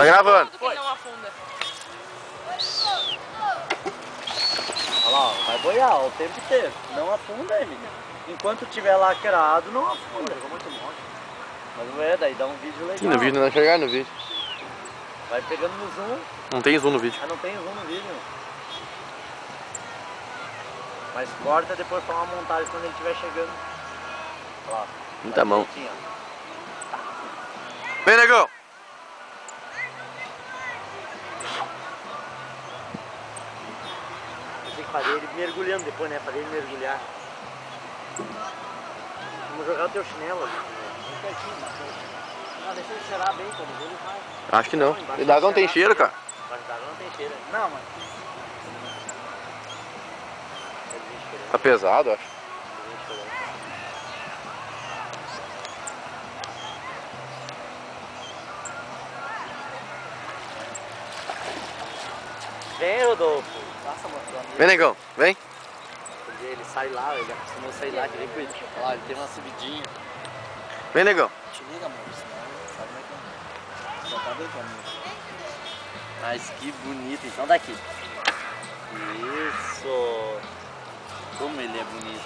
Tá gravando. Que não afunda. Olha lá, ó, vai boiar ó, o tempo inteiro. Não afunda, Emily. Enquanto tiver lacrado, não afunda. Ficou muito longe. Mas daí dá um vídeo legal. Ih, no vídeo não vai chegar no vídeo. Vai pegando no zoom. Não tem zoom no vídeo. Ah, não tem zoom no vídeo. Mas corta depois pra uma montagem quando ele estiver chegando. Olha lá. Muita mão. Direitinho, ó. Vem, negão! Eu tenho que fazer ele mergulhando depois, né? Fazer ele mergulhar. Vamos jogar o teu chinelo ali. Bem pertinho, não, deixa ele cheirar bem, quando ele vai. Acho que não. E d'água não tem cheiro, cara. Embaixo d'água não tem cheiro. Não, mas... Tá pesado, acho. Vem, Rodolfo. Passa, mano. Vem, negão. Vem. Ele sai lá, ele acostumou a sair lá, que vem com ele. Olha lá, ele tem uma subidinha. Vem, negão. Te liga, amor, senão ele sabe como é que é. Só tá deitando. Mas que bonito, então daqui. Isso. Como ele é bonito.